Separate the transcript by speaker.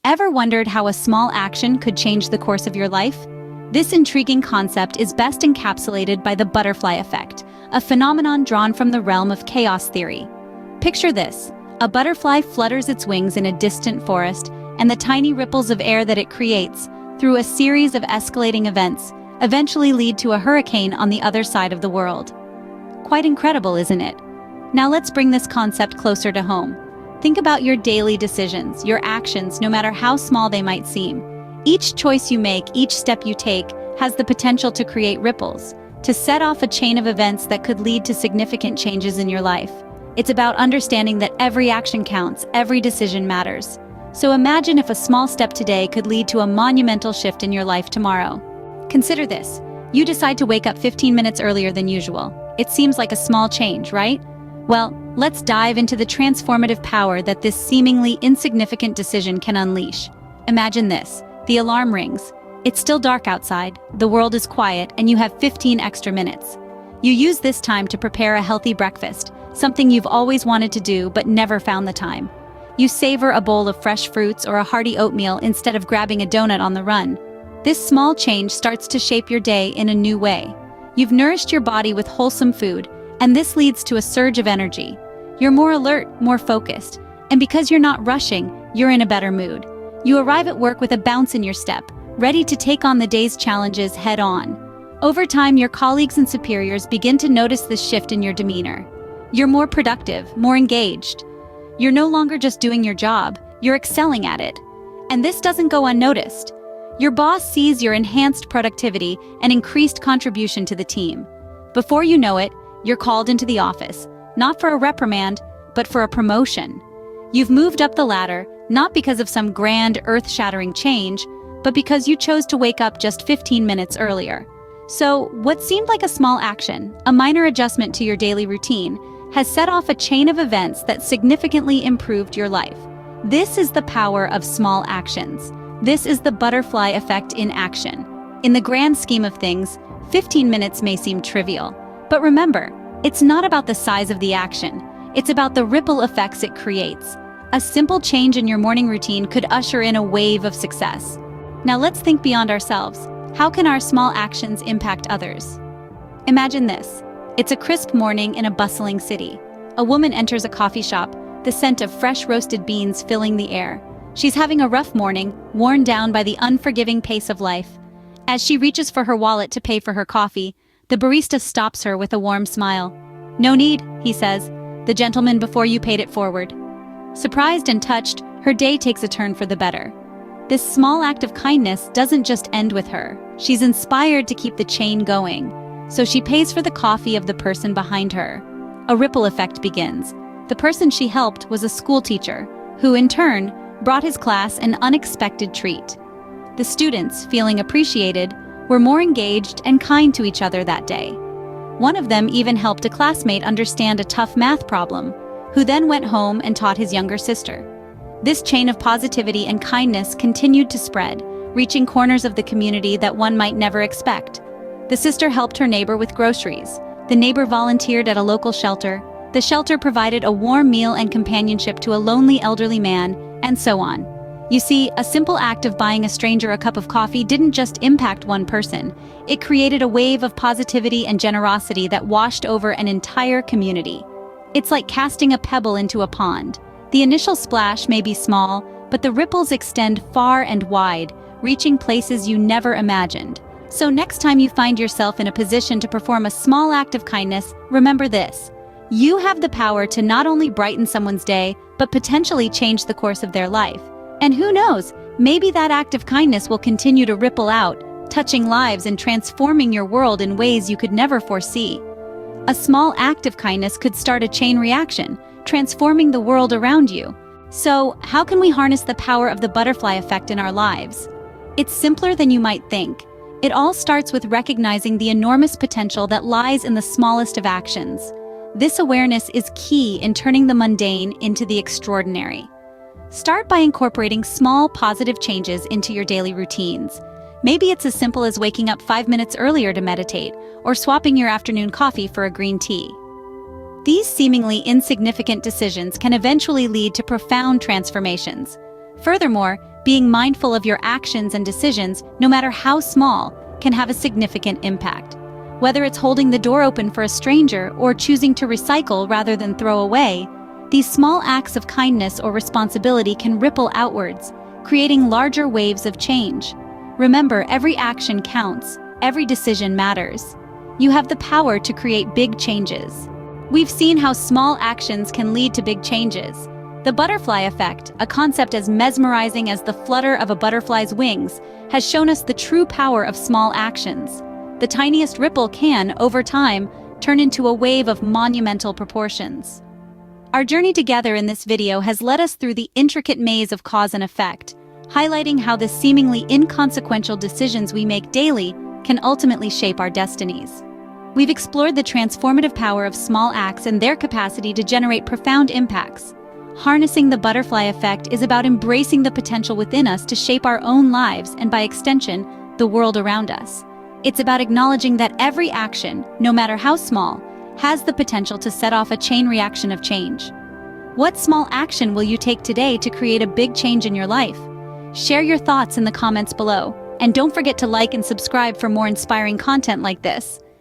Speaker 1: Ever wondered how a small action could change the course of your life? This intriguing concept is best encapsulated by the butterfly effect, a phenomenon drawn from the realm of chaos theory. Picture this: a butterfly flutters its wings in a distant forest, and the tiny ripples of air that it creates, through a series of escalating events, eventually lead to a hurricane on the other side of the world. Quite incredible, isn't it? Now let's bring this concept closer to home. Think about your daily decisions, your actions, no matter how small they might seem. Each choice you make, each step you take, has the potential to create ripples, to set off a chain of events that could lead to significant changes in your life. It's about understanding that every action counts, every decision matters. So imagine if a small step today could lead to a monumental shift in your life tomorrow. Consider this: you decide to wake up 15 minutes earlier than usual. It seems like a small change, right? Well, let's dive into the transformative power that this seemingly insignificant decision can unleash. Imagine this: the alarm rings. It's still dark outside, the world is quiet, and you have 15 extra minutes. You use this time to prepare a healthy breakfast, something you've always wanted to do but never found the time. You savor a bowl of fresh fruits or a hearty oatmeal instead of grabbing a donut on the run. This small change starts to shape your day in a new way. You've nourished your body with wholesome food, and this leads to a surge of energy. You're more alert, more focused, and because you're not rushing, you're in a better mood. You arrive at work with a bounce in your step, ready to take on the day's challenges head on. Over time, your colleagues and superiors begin to notice this shift in your demeanor. You're more productive, more engaged. You're no longer just doing your job, you're excelling at it. And this doesn't go unnoticed. Your boss sees your enhanced productivity and increased contribution to the team. Before you know it, you're called into the office, not for a reprimand, but for a promotion. You've moved up the ladder, not because of some grand, earth-shattering change, but because you chose to wake up just 15 minutes earlier. So, what seemed like a small action, a minor adjustment to your daily routine, has set off a chain of events that significantly improved your life. This is the power of small actions. This is the butterfly effect in action. In the grand scheme of things, 15 minutes may seem trivial. But remember, it's not about the size of the action. It's about the ripple effects it creates. A simple change in your morning routine could usher in a wave of success. Now let's think beyond ourselves. How can our small actions impact others? Imagine this. It's a crisp morning in a bustling city. A woman enters a coffee shop, the scent of fresh roasted beans filling the air. She's having a rough morning, worn down by the unforgiving pace of life. As she reaches for her wallet to pay for her coffee, the barista stops her with a warm smile. "No need," he says. "The gentleman before you paid it forward." Surprised and touched, her day takes a turn for the better. This small act of kindness doesn't just end with her. She's inspired to keep the chain going. So she pays for the coffee of the person behind her. A ripple effect begins. The person she helped was a school teacher, who in turn brought his class an unexpected treat. The students, feeling appreciated, were more engaged and kind to each other that day. One of them even helped a classmate understand a tough math problem, who then went home and taught his younger sister. This chain of positivity and kindness continued to spread, reaching corners of the community that one might never expect. The sister helped her neighbor with groceries. The neighbor volunteered at a local shelter. The shelter provided a warm meal and companionship to a lonely elderly man, and so on. You see, a simple act of buying a stranger a cup of coffee didn't just impact one person. It created a wave of positivity and generosity that washed over an entire community. It's like casting a pebble into a pond. The initial splash may be small, but the ripples extend far and wide, reaching places you never imagined. So next time you find yourself in a position to perform a small act of kindness, remember this: you have the power to not only brighten someone's day, but potentially change the course of their life. And who knows, maybe that act of kindness will continue to ripple out, touching lives and transforming your world in ways you could never foresee. A small act of kindness could start a chain reaction, transforming the world around you. So, how can we harness the power of the butterfly effect in our lives? It's simpler than you might think. It all starts with recognizing the enormous potential that lies in the smallest of actions. This awareness is key in turning the mundane into the extraordinary. Start by incorporating small positive changes into your daily routines. Maybe it's as simple as waking up 5 minutes earlier to meditate, or swapping your afternoon coffee for a green tea. These seemingly insignificant decisions can eventually lead to profound transformations. Furthermore, being mindful of your actions and decisions, no matter how small, can have a significant impact. Whether it's holding the door open for a stranger or choosing to recycle rather than throw away, these small acts of kindness or responsibility can ripple outwards, creating larger waves of change. Remember, every action counts, every decision matters. You have the power to create big changes. We've seen how small actions can lead to big changes. The butterfly effect, a concept as mesmerizing as the flutter of a butterfly's wings, has shown us the true power of small actions. The tiniest ripple can, over time, turn into a wave of monumental proportions. Our journey together in this video has led us through the intricate maze of cause and effect, highlighting how the seemingly inconsequential decisions we make daily can ultimately shape our destinies. We've explored the transformative power of small acts and their capacity to generate profound impacts. Harnessing the butterfly effect is about embracing the potential within us to shape our own lives and, by extension, the world around us. It's about acknowledging that every action, no matter how small, has the potential to set off a chain reaction of change. What small action will you take today to create a big change in your life? Share your thoughts in the comments below, and don't forget to like and subscribe for more inspiring content like this.